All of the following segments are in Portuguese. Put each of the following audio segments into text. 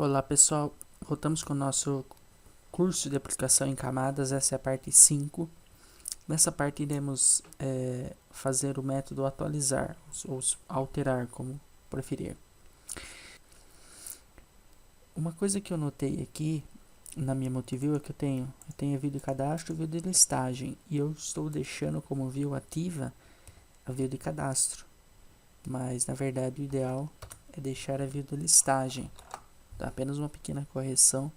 Olá pessoal, voltamos com o nosso curso de aplicação em camadas, essa é a parte 5. Nessa parte iremos fazer o método atualizar, ou alterar, como preferir. Uma coisa que eu notei aqui na minha multiview é que eu tenho a view de cadastro e a view de listagem, e eu estou deixando como view ativa a view de cadastro, mas na verdade o ideal é deixar a view de listagem. Apenas uma pequena correção.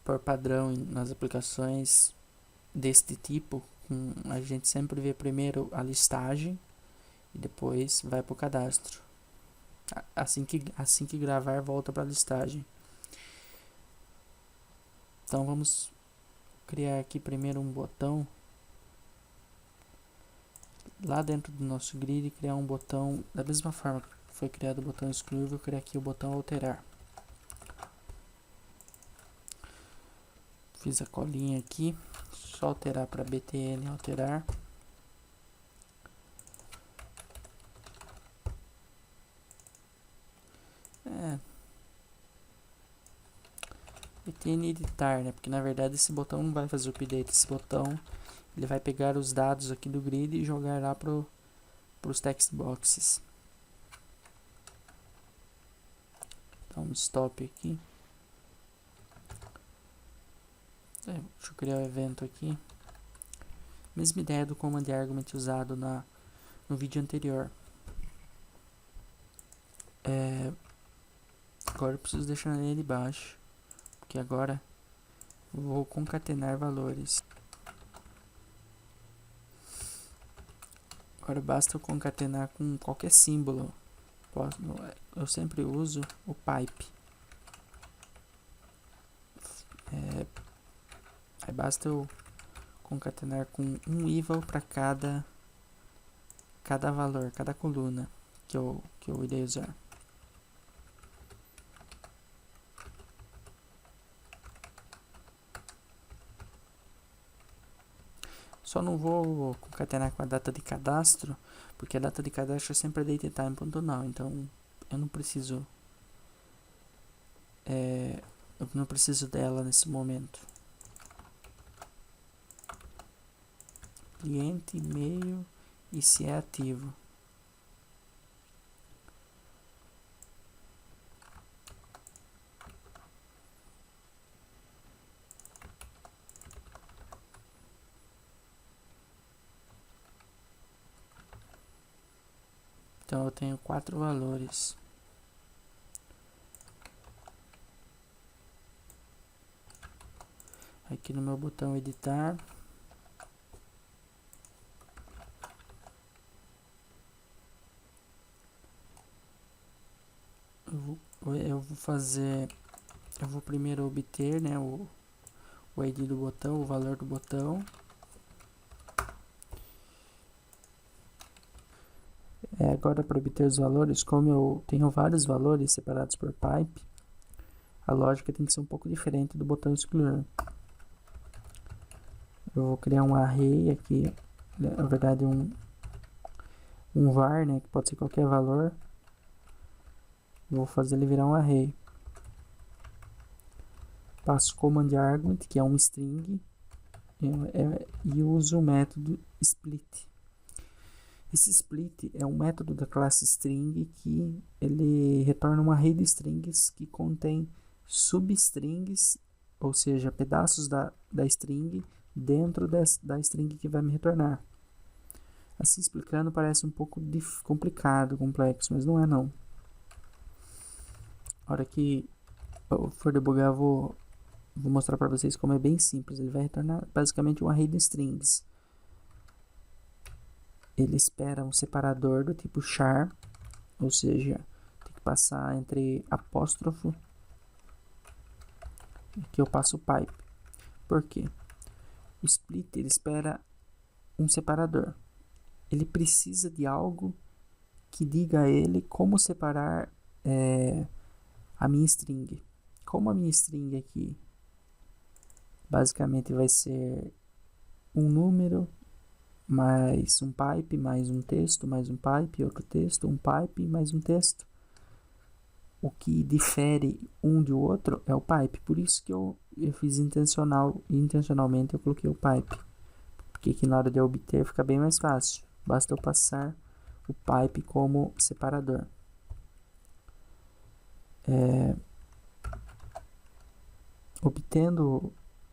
Por padrão nas aplicações deste tipo, a gente sempre vê primeiro a listagem e depois vai para o cadastro. Assim que gravar, volta para a listagem. Então vamos criar aqui primeiro um botão. Lá dentro do nosso grid, criar um botão da mesma forma que foi criado o botão excluir, vou criar aqui o botão alterar. Fiz a colinha aqui, só alterar para btn alterar. btn editar, né? Porque na verdade esse botão não vai fazer o update, esse botão ele vai pegar os dados aqui do grid e jogar lá para os text boxes. Então stop aqui. Deixa eu criar o evento aqui. Mesma ideia do command argument usado no vídeo anterior. Agora eu preciso deixar ele baixo, porque agora eu vou concatenar valores. Agora basta eu concatenar com qualquer símbolo. Eu sempre uso o pipe. Aí basta eu concatenar com um eval para cada valor, cada coluna que eu irei usar. Só não vou concatenar com a data de cadastro, porque a data de cadastro é sempre datetime.now, então eu não preciso dela nesse momento. Cliente, e-mail e se é ativo. Então eu tenho 4 valores. Aqui no meu botão editar, eu vou primeiro obter, né, o ID do botão, o valor do botão. Agora, para obter os valores, como eu tenho vários valores separados por pipe, a lógica tem que ser um pouco diferente do botão excluir. Eu vou criar um array aqui, na verdade um var, né, que pode ser qualquer valor. Vou fazer ele virar um array. Passo command argument, que é um string, e uso o método split. Esse split é um método da classe string que ele retorna um array de strings que contém substrings, ou seja, pedaços da string dentro da string que vai me retornar. Assim explicando parece um pouco complicado, complexo, mas não é não. A hora que eu for debugar, vou mostrar para vocês como é bem simples. Ele vai retornar basicamente um array de strings. Ele espera um separador do tipo char, ou seja, tem que passar entre apóstrofo. Aqui eu passo o pipe. Por quê? O split ele espera um separador. Ele precisa de algo que diga a ele como separar a minha string. Como a minha string aqui basicamente vai ser um número mais um pipe, mais um texto, mais um pipe, outro texto, um pipe, mais um texto. O que difere um do outro é o pipe. Por isso que eu fiz intencionalmente eu coloquei o pipe. Porque aqui na hora de obter fica bem mais fácil. Basta eu passar o pipe como separador. Obtendo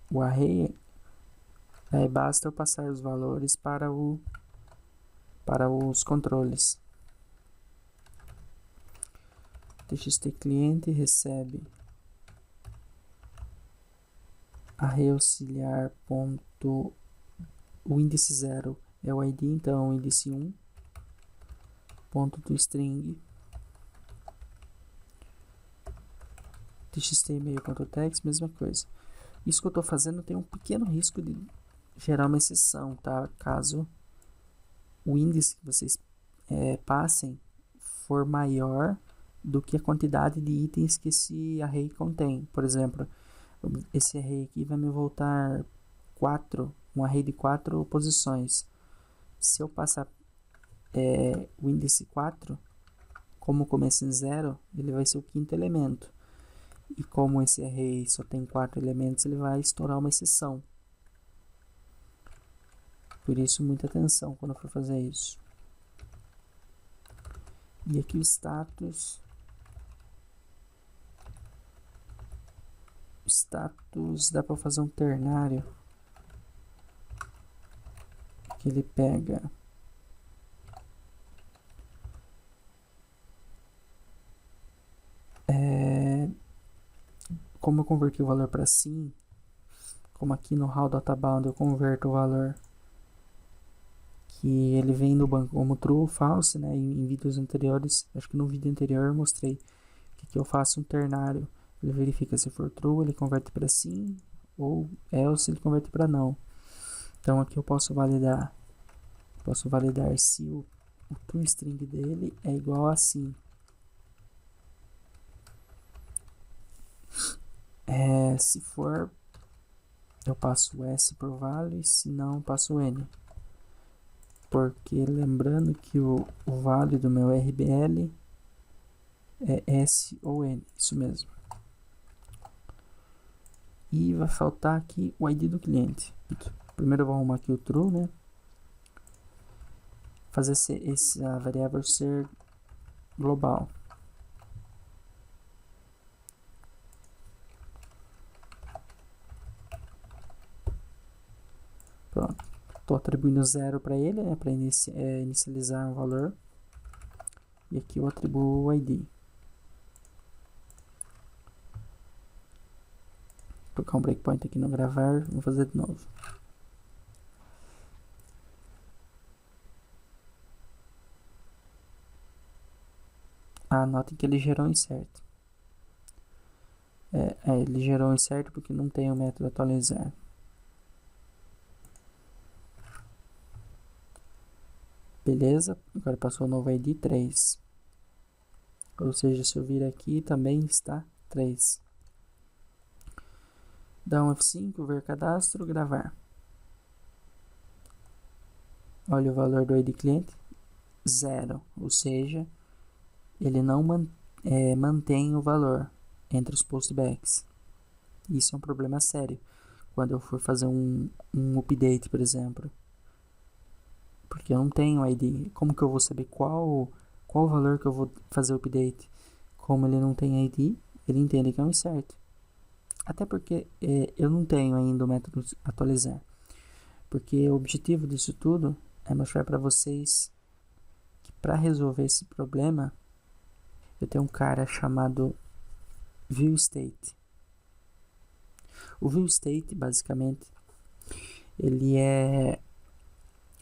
o array, basta eu passar os valores para os controles. TXT cliente recebe array auxiliar ponto, o índice 0 é o ID, então o índice 1 ponto do string txt e-mail.text, mesma coisa. Isso que eu estou fazendo tem um pequeno risco de gerar uma exceção, tá? Caso o índice que vocês passem for maior do que a quantidade de itens que esse array contém. Por exemplo, esse array aqui vai me voltar um array de 4 posições. Se eu passar o índice 4, como começa em 0, ele vai ser o quinto elemento. E como esse array só tem 4 elementos, ele vai estourar uma exceção. Por isso, muita atenção quando for fazer isso. E aqui o status. O status dá para fazer um ternário. Que ele pega como eu converti o valor para sim, como aqui no how databound eu converto o valor que ele vem do banco como true ou false, né? Em vídeos anteriores, acho que no vídeo anterior eu mostrei que eu faço um ternário, ele verifica se for true, ele converte para sim, ou else ele converte para não. Então aqui eu posso validar se o toString dele é igual a sim. Se for, eu passo o S por value, se não, passo o N. Porque lembrando que o value do meu RBL é S ou N, isso mesmo. E vai faltar aqui o ID do cliente. Primeiro eu vou arrumar aqui o true, né? Fazer essa variável ser global. Pronto. Estou atribuindo 0 para ele, né? Para inicializar um valor. E aqui eu atribuo o ID. Vou colocar um breakpoint aqui no gravar. Vou fazer de novo. Notem que ele gerou um insert. Ele gerou um insert porque não tem o método atualizar. Beleza, agora passou o novo ID 3. Ou seja, se eu vir aqui também está 3. Dá um F5, ver cadastro, gravar. Olha o valor do ID cliente, 0. Ou seja, ele não mantém o valor entre os postbacks. Isso é um problema sério quando eu for fazer um update, por exemplo. Porque eu não tenho ID. Como que eu vou saber qual o valor que eu vou fazer o update? Como ele não tem ID, ele entende que é um insert. Até porque eu não tenho ainda o método atualizar. Porque o objetivo disso tudo é mostrar para vocês que para resolver esse problema, eu tenho um cara chamado viewState. O viewState, basicamente, ele é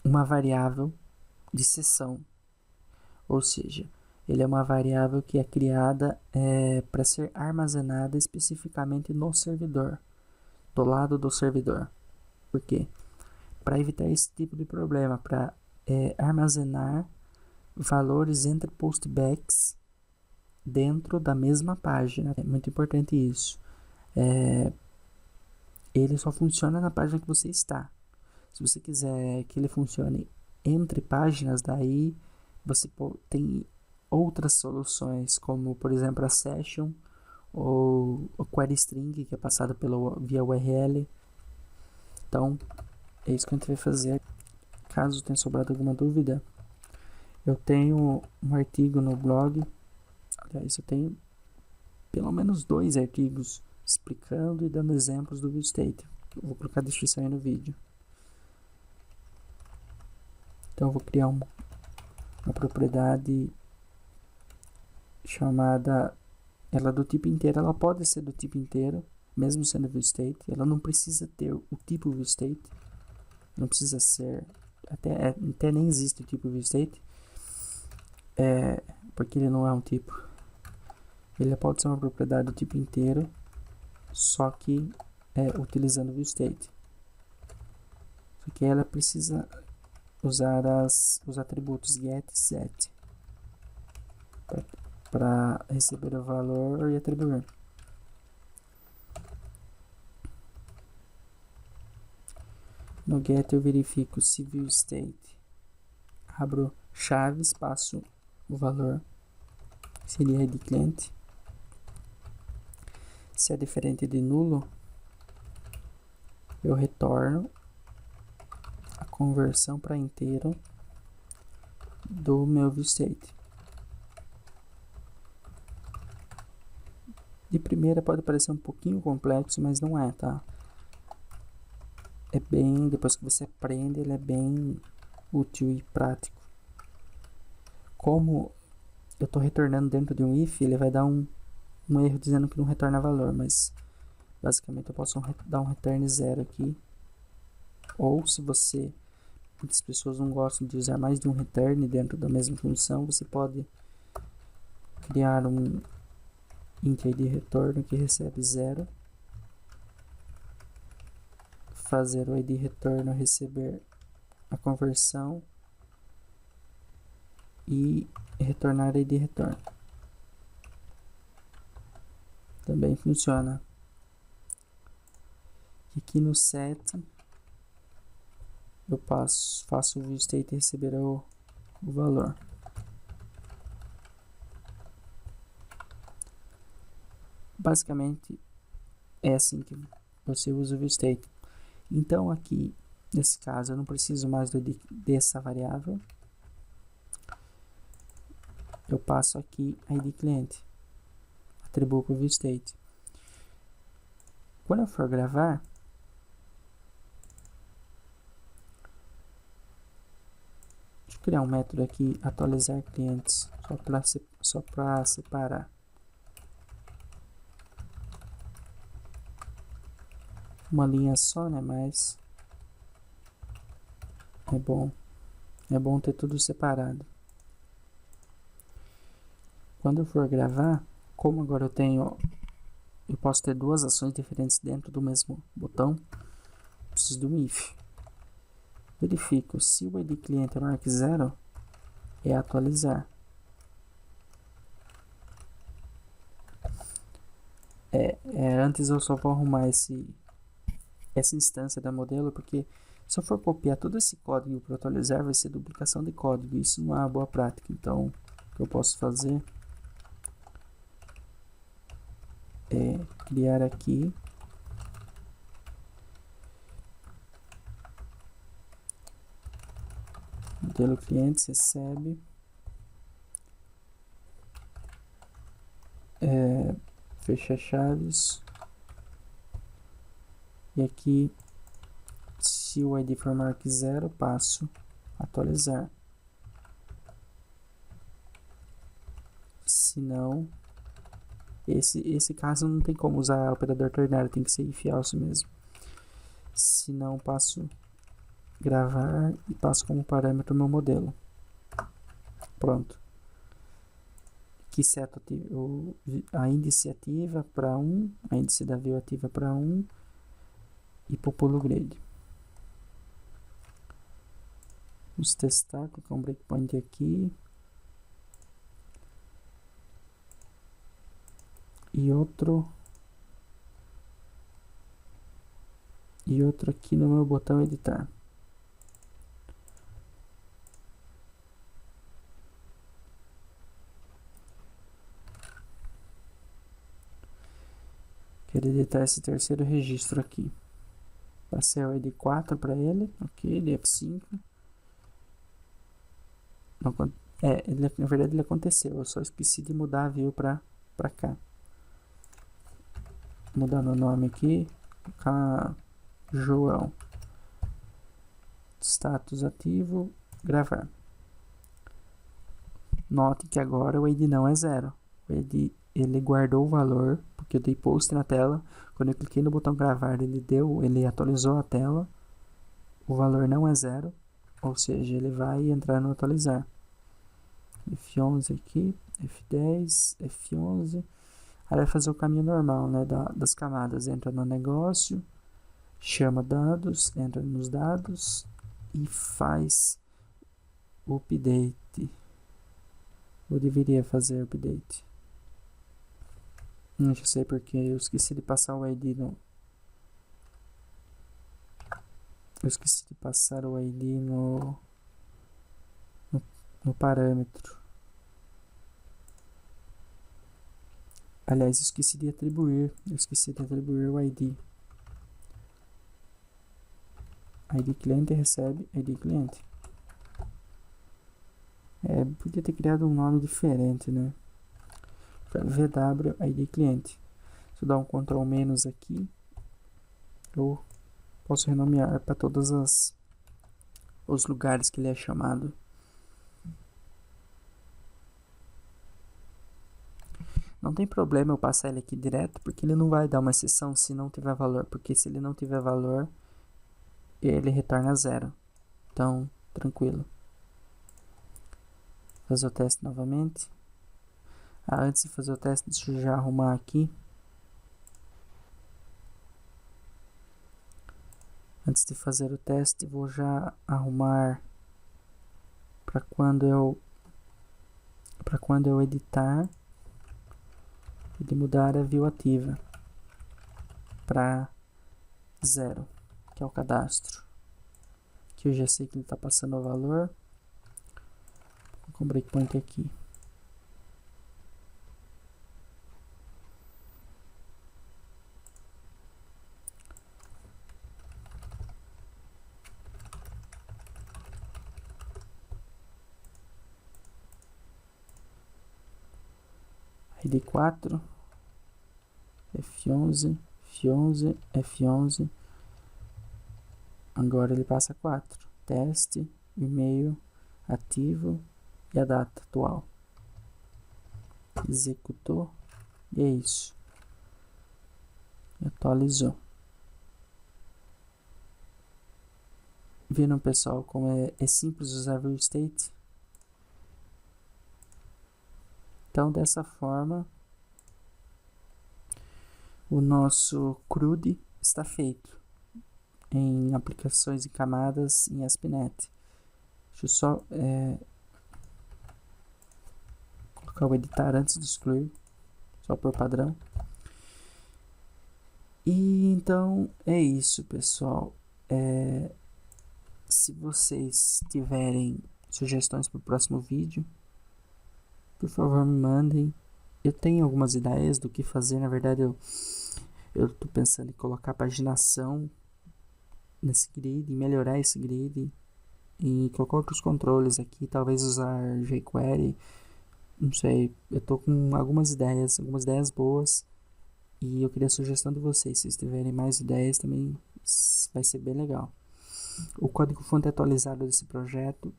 uma variável de seção, ou seja, ele é uma variável que é criada para ser armazenada especificamente no servidor, do lado do servidor. Por quê? Para evitar esse tipo de problema, para armazenar valores entre postbacks dentro da mesma página. É muito importante isso. Ele só funciona na página que você está. Se você quiser que ele funcione entre páginas, daí você tem outras soluções, como por exemplo a Session ou o Query String, que é passado via URL. Então, é isso que a gente vai fazer. Caso tenha sobrado alguma dúvida, eu tenho um artigo no blog. Aliás, eu tenho pelo menos 2 artigos explicando e dando exemplos do ViewState. Eu vou colocar a descrição aí no vídeo. Então, eu vou criar uma propriedade chamada, ela do tipo inteiro. Ela pode ser do tipo inteiro, mesmo sendo ViewState. Ela não precisa ter o tipo ViewState. Não precisa ser, até nem existe o tipo ViewState, porque ele não é um tipo. Ele pode ser uma propriedade do tipo inteiro, só que utilizando o ViewState. Só que ela precisa usar os atributos get e set para receber o valor e atribuir. No get eu verifico se ViewState, abro chaves, passo o valor, seria ID cliente. Se é diferente de nulo, eu retorno a conversão para inteiro do meu ViewState. De primeira pode parecer um pouquinho complexo, mas não é, tá? Depois que você aprende, ele é bem útil e prático. Como eu estou retornando dentro de um if, ele vai dar um erro dizendo que não retorna valor, mas basicamente eu posso dar um return 0 aqui. Ou se muitas pessoas não gostam de usar mais de um return dentro da mesma função, você pode criar um int id retorno que recebe 0, fazer o id retorno receber a conversão e retornar id retorno. Também funciona. E aqui no set eu faço o ViewState e receber o valor. Basicamente é assim que você usa o ViewState. Então aqui nesse caso eu não preciso mais dessa variável. Eu passo aqui a ID cliente, atribuo para o ViewState. Quando eu for gravar, deixa eu criar um método aqui, atualizar clientes, só para separar. Uma linha só, né? Mas é bom ter tudo separado. Quando eu for gravar, como agora eu posso ter 2 ações diferentes dentro do mesmo botão, preciso de um if. Verifico se o id cliente é maior que 0, é atualizar. Antes eu só vou arrumar essa instância da modelo, porque se eu for copiar todo esse código para atualizar, vai ser duplicação de código. Isso não é uma boa prática. Então, o que eu posso fazer é criar aqui modelo clientes recebe fecha chaves, e aqui se o id for maior que 0, passo atualizar. Se não, esse caso não tem como usar operador ternário, tem que ser if else mesmo. Se não, passo gravar e passo como parâmetro meu modelo. Pronto. Aqui seto a índice ativa para 1, a índice da view ativa para 1 e populo grid. Vamos testar, colocar um breakpoint aqui. E outro aqui no meu botão editar. Quero editar esse terceiro registro aqui. Passei o ID 4 para ele, ok, de F5. Não, na verdade ele aconteceu, eu só esqueci de mudar a view para cá. Mudando o nome aqui, João. Status ativo, gravar. Note que agora o ID não é 0. O ID, ele guardou o valor, porque eu dei post na tela. Quando eu cliquei no botão gravar, ele atualizou a tela. O valor não é 0, ou seja, ele vai entrar no atualizar. F11 aqui, F10, F11. Aí vai fazer o caminho normal, né, das camadas. Entra no negócio, chama dados, entra nos dados e faz o update. Eu deveria fazer o update. Não sei porque eu esqueci de passar o ID no... Eu esqueci de passar o ID no parâmetro. Aliás, eu esqueci de atribuir o ID. ID cliente recebe ID cliente. Podia ter criado um nome diferente, né? VW ID cliente. Se eu dar um Ctrl menos aqui, eu posso renomear para todos os lugares que ele é chamado. Não tem problema eu passar ele aqui direto, porque ele não vai dar uma exceção se não tiver valor. Porque se ele não tiver valor, ele retorna 0. Então, tranquilo. Fazer o teste novamente. Antes de fazer o teste, deixa eu já arrumar aqui. Antes de fazer o teste, vou já arrumar para quando eu editar, ele mudar a view ativa para 0, que é o cadastro. Aqui eu já sei que ele está passando o valor. Vou com o breakpoint aqui. ID 4, F11, F11, F11. Agora ele passa 4. Teste, e-mail ativo e a data atual. Executou e é isso. Atualizou. Viram, pessoal, como é simples usar view state? Então, dessa forma, o nosso CRUD está feito em aplicações e camadas em ASP.NET. Deixa eu só colocar o editar antes de excluir, só por padrão. E então é isso, pessoal. Se vocês tiverem sugestões para o próximo vídeo, por favor me mandem. Eu tenho algumas ideias do que fazer. Na verdade, eu estou pensando em colocar paginação nesse grid, melhorar esse grid e colocar outros controles aqui, talvez usar jQuery, não sei. Eu estou com algumas ideias boas e eu queria a sugestão de vocês. Se tiverem mais ideias também vai ser bem legal. O código-fonte atualizado desse projeto,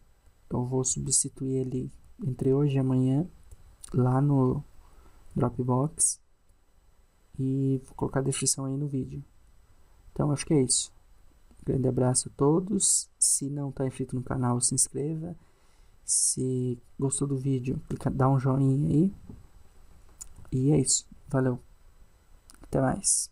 eu vou substituir ele entre hoje e amanhã lá no Dropbox e vou colocar a descrição aí no vídeo. Então acho que é isso. Um grande abraço a todos. Se não está inscrito no canal, se inscreva. Se gostou do vídeo, dá um joinha aí. E é isso. Valeu. Até mais.